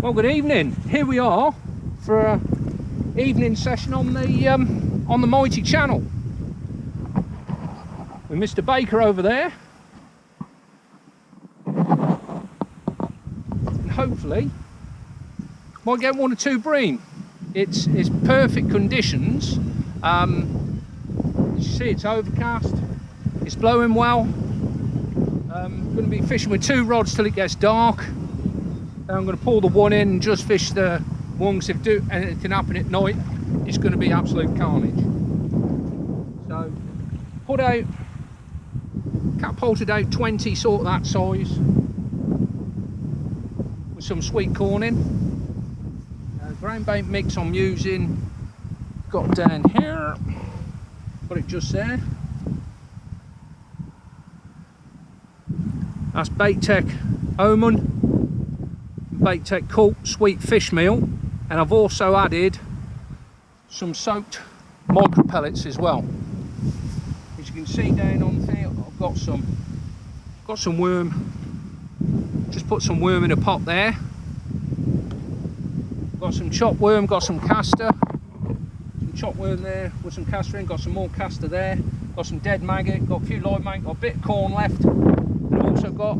Well, good evening. Here we are for an evening session on the Mighty channel with Mr. Baker over there, and hopefully might get one or two bream. It's perfect conditions. As you see, it's overcast. It's blowing well. I'm going to be fishing with two rods till it gets dark. I'm going to pull the one in and just fish the one, because if anything happen at night, it's going to be absolute carnage. So, put out, catapulted out 20, sort of that size, with some sweet corn in. Ground bait mix I'm using, got down here, got it just there. That's Bait Tech Omen, Bait Tech Cult Sweet Fish Meal, and I've also added some soaked micro pellets as well. As you can see down on there, I've got some worm. Just put some worm in a pot there. Got some chopped worm, got some castor, some chopped worm there with some castor in, got some more castor there, got some dead maggot, got a few live maggot, got a bit of corn left. I've also got,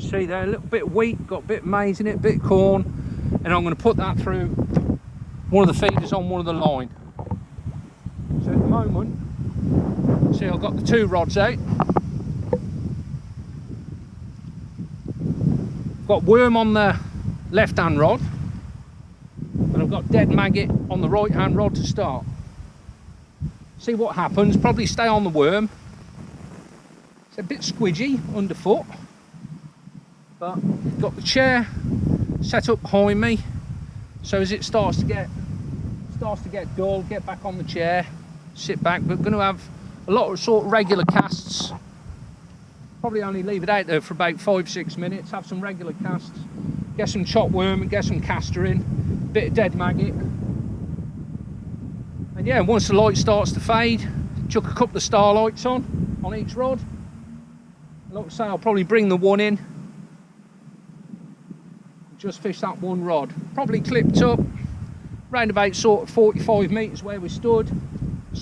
see there, a little bit of wheat, got a bit of maize in it, a bit of corn, and I'm going to put that through one of the feeders on one of the line. So at the moment, see, I've got the two rods out. Got worm on the left hand rod, and I've got dead maggot on the right hand rod to start. See what happens, probably stay on the worm. It's a bit squidgy underfoot, but got the chair set up behind me, so as it starts to get dull, get back on the chair, sit back. But going to have a lot of sort of regular casts. Probably only leave it out there for about 5-6 minutes, have some regular casts, get some chopped worm and get some castor in, a bit of dead maggot. And yeah, once the light starts to fade, chuck a couple of starlights on each rod. Like I say, I'll probably bring the one in, just fish that one rod. Probably clipped up round about sort of 45 metres where we stood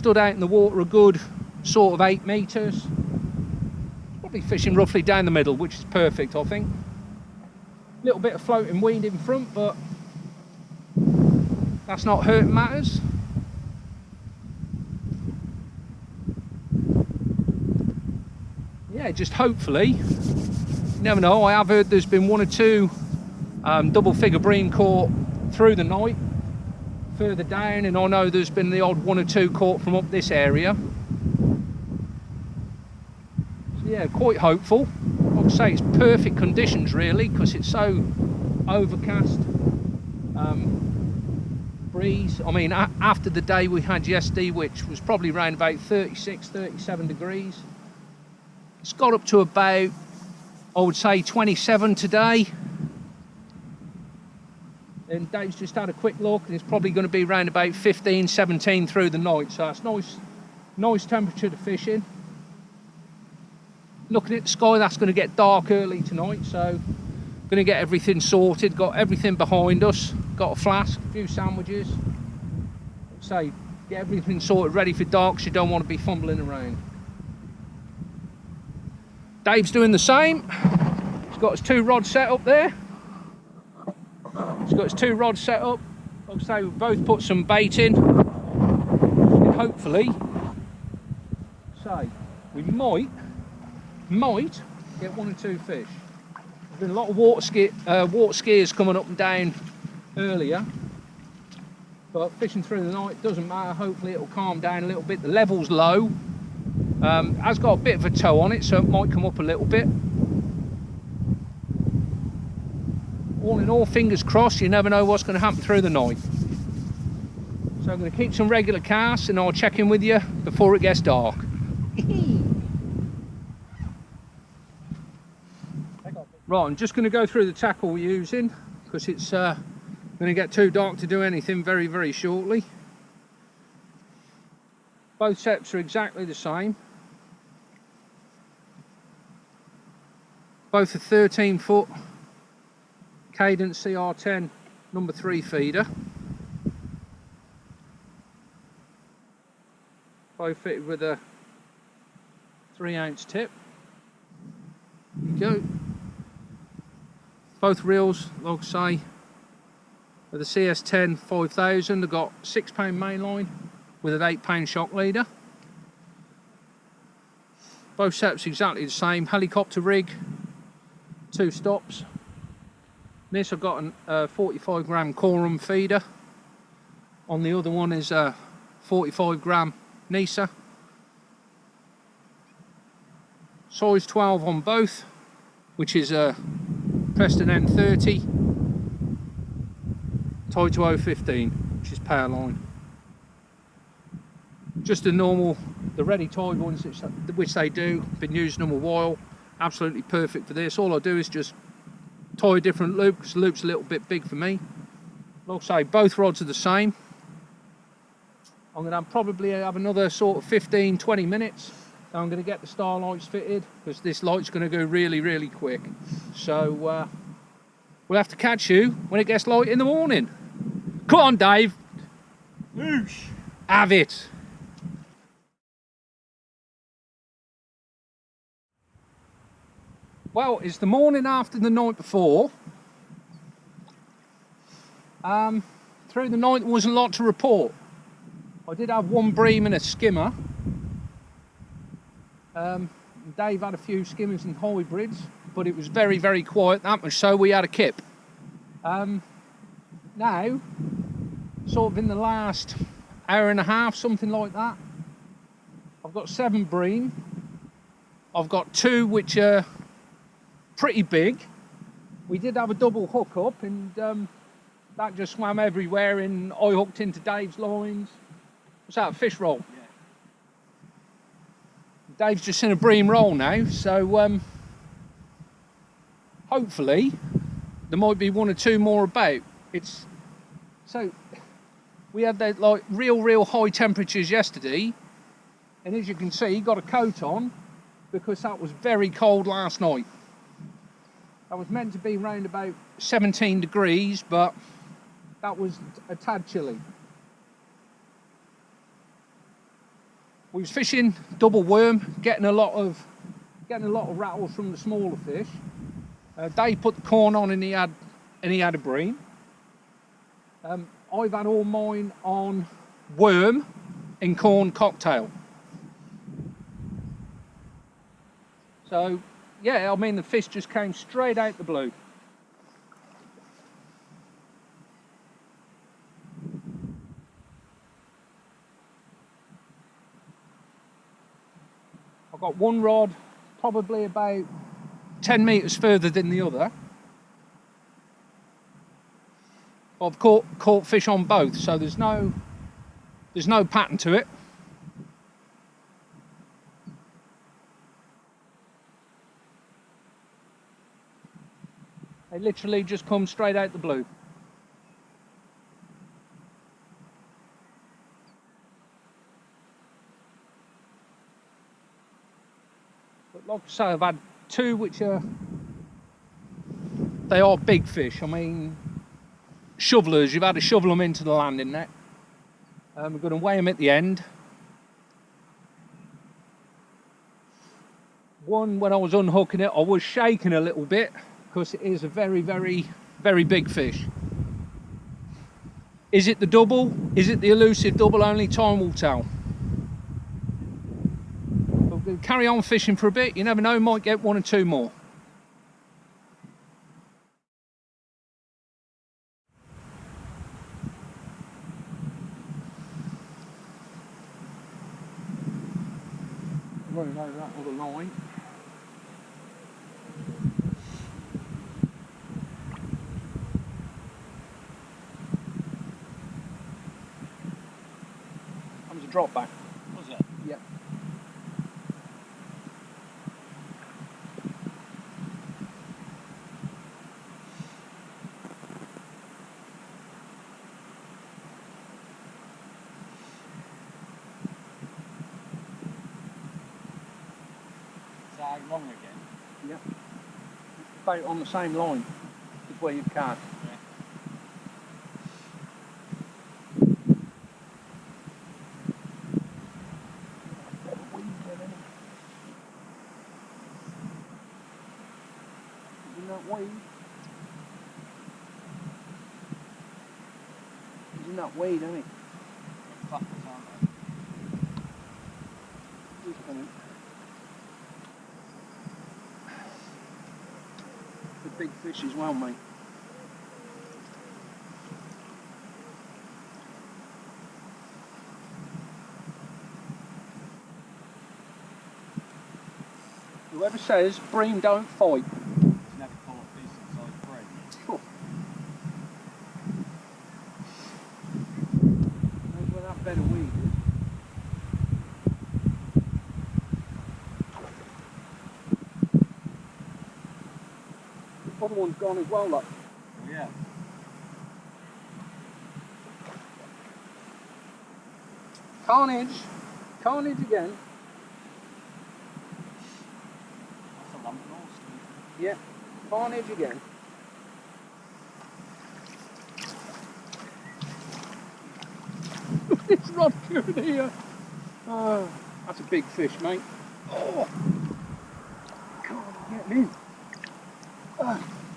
out in the water a good sort of 8 metres. Probably fishing roughly down the middle, which is perfect, I think. A little bit of floating weed in front, but that's not hurting matters. Yeah, just hopefully, you never know, I have heard there's been one or two double figure bream caught through the night further down, and I know there's been the odd one or two caught from up this area. So yeah, quite hopeful. Like I say, it's perfect conditions really, because it's so overcast. Breeze, I mean, after the day we had yesterday, which was probably around about 36-37 degrees, it's got up to about, I would say, 27 today. And Dave's just had a quick look, and it's probably going to be around about 15-17 through the night. So it's nice temperature to fish in. Looking at the sky, that's going to get dark early tonight, so going to get everything sorted. Got everything behind us. Got a flask, a few sandwiches. So get everything sorted, ready for dark, so you don't want to be fumbling around. Dave's doing the same. He's got his two rods set up there. He's got his two rods set up. Like I say, we've both put some bait in. And hopefully, say, we might get one or two fish. There's been a lot of water skiers coming up and down earlier. But fishing through the night doesn't matter. Hopefully it'll calm down a little bit. The level's low. Has got a bit of a toe on it, so it might come up a little bit. All in all, fingers crossed, you never know what's going to happen through the night. So I'm going to keep some regular casts, and I'll check in with you before it gets dark. Right, I'm just going to go through the tackle we're using, because it's going to get too dark to do anything very, very shortly. Both sets are exactly the same. Both are 13 foot Cadence CR10 number 3 feeder. Both fitted with a 3-ounce tip. There you go. Both reels, like I say, are the CS10 5000. They've got 6-pound mainline with an 8-pound shock leader. Both setups exactly the same. Helicopter rig, 2 stops. This I've got a 45 gram Corum feeder. On the other one is a 45 gram Nisa. Size 12 on both, which is a Preston N30 tied to 015, which is power line. Just a normal, the ready tied ones, which they do, been using them a while, absolutely perfect for this. All I do is just tie a different loop, because the loop's a little bit big for me. Like I say, both rods are the same. I'm going to probably have another sort of 15-20 minutes. I'm going to get the starlights fitted, because this light's going to go really, really quick. So we'll have to catch you when it gets light in the morning. Come on, Dave. Moosh. Have it. Well, it's the morning after the night before. Through the night there wasn't a lot to report. I did have 1 bream and a skimmer. Dave had a few skimmers and hybrids, but it was very, very quiet, that much so we had a kip. Now, sort of in the last hour and a half, something like that, I've got 7 bream. I've got 2 which are pretty big. We did have a double hook up, and that just swam everywhere, and I hooked into Dave's lines. What's that, a fish roll? Yeah. Dave's just in a bream roll now, so hopefully there might be 1 or 2 more about. So we had that like real high temperatures yesterday, and as you can see, got a coat on because that was very cold last night. That was meant to be around about 17 degrees, but that was a tad chilly. We was fishing double worm, getting a lot of rattles from the smaller fish. Dave put the corn on, and he had a bream. I've had all mine on worm and corn cocktail. So yeah, I mean, the fish just came straight out the blue. I've got 1 rod probably about 10 metres further than the other. I've caught fish on both, so there's no pattern to it. They literally just come straight out the blue. But like I say, I've had 2 which they are big fish. I mean, shovelers, you've had to shovel them into the landing net. We're going to weigh them at the end. One, when I was unhooking it, I was shaking a little bit because it is a very, very, very big fish. Is it the double? Is it the elusive double? Only time will tell. But we'll carry on fishing for a bit. You never know, might get 1 or 2 more. Running over that other line. That was a drop back. Was it? Yep. Side wrong again. Yep. About on the same line is where you've cast. Yeah. eating that weed, isn't he? Fuckers, aren't they? He's coming. The big fish as well, mate. Whoever says bream don't fight. He's never caught decent sized bream. Oh. Knows where that bed of weed is. The other one's gone as well, look. Oh yeah. Carnage. Carnage again. That's a lump of Austin. Yeah. Carnage again. It's rod good here. Oh, that's a big fish, mate. Oh, can't get him in.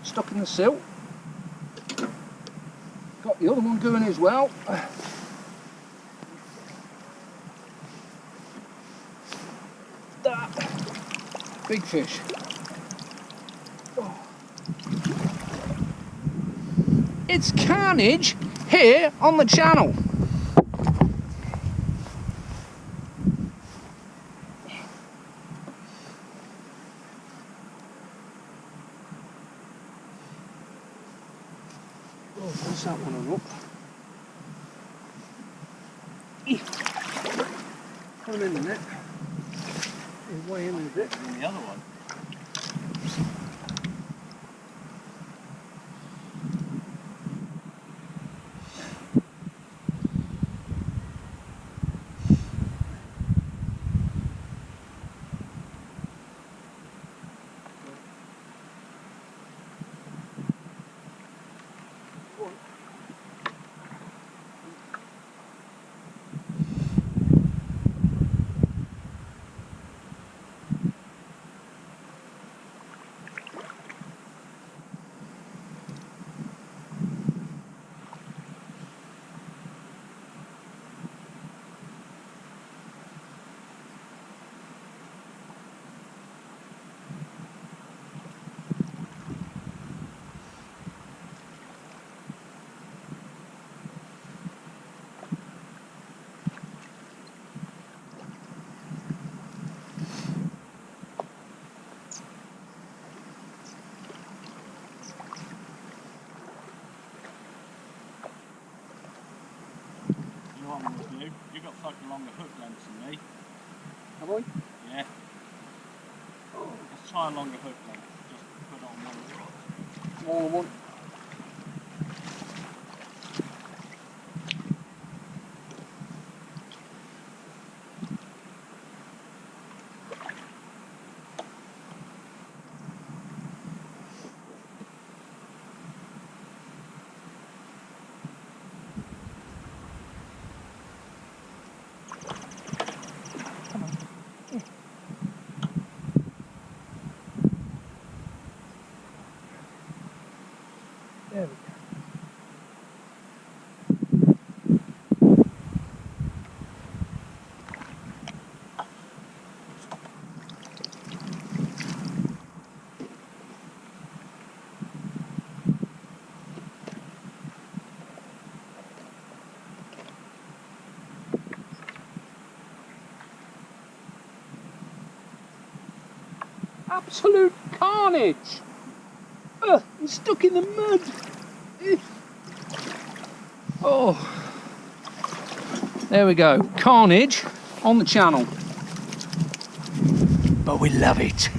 Stuck in the silt. Got the other one going as well. That big fish. Oh. It's carnage here on the channel. Oh, what's that one up? Put him in the net. He's way in a bit. And the other one. You got fucking longer hook lengths than me. Have I? Yeah. Let's try a longer hook length. Just put it on one of the rods. Smaller one. There we go. Absolute carnage! He's stuck in the mud! Oh, there we go. Carnage on the channel. But we love it.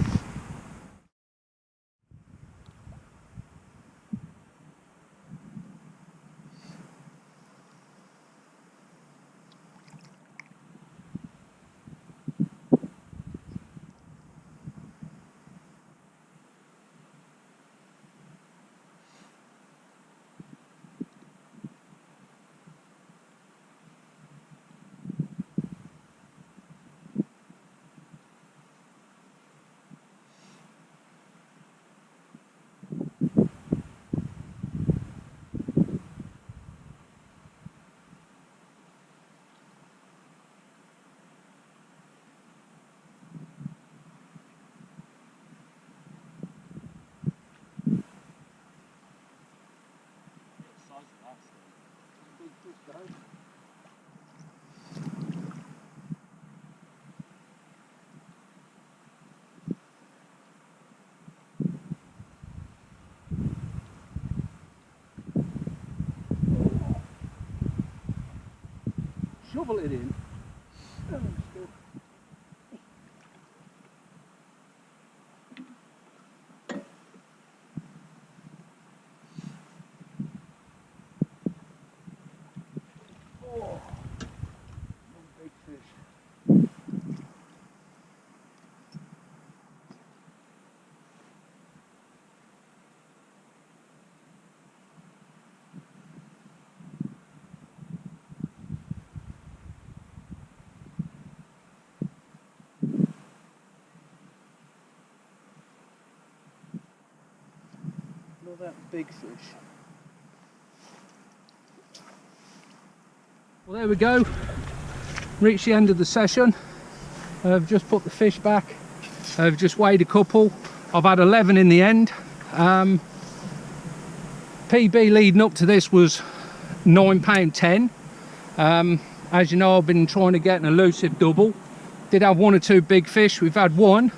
shovel it in. Oh, one big fish. Another big fish. Well, there we go. Reached the end of the session. I've just put the fish back. I've just weighed a couple. I've had 11 in the end. PB leading up to this was £9.10. As you know, I've been trying to get an elusive double. Did have one or two big fish. We've had one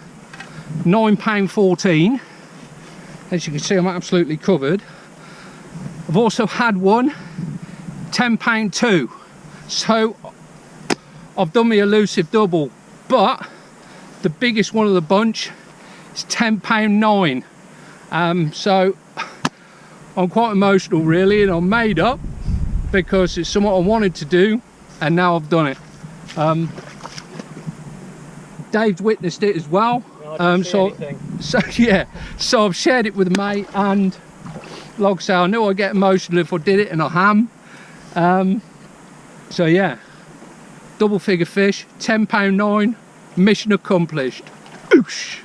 £9.14. As you can see, I'm absolutely covered. I've also had one £10.2. So I've done my elusive double, but the biggest one of the bunch is £10.9. So I'm quite emotional really, and I'm made up because it's something I wanted to do and now I've done it. Dave's witnessed it as well. So yeah, so I've shared it with a mate, and like I say, I knew I'd get emotional if I did it, and I am. So yeah, double figure fish, £10.9, mission accomplished. Oosh.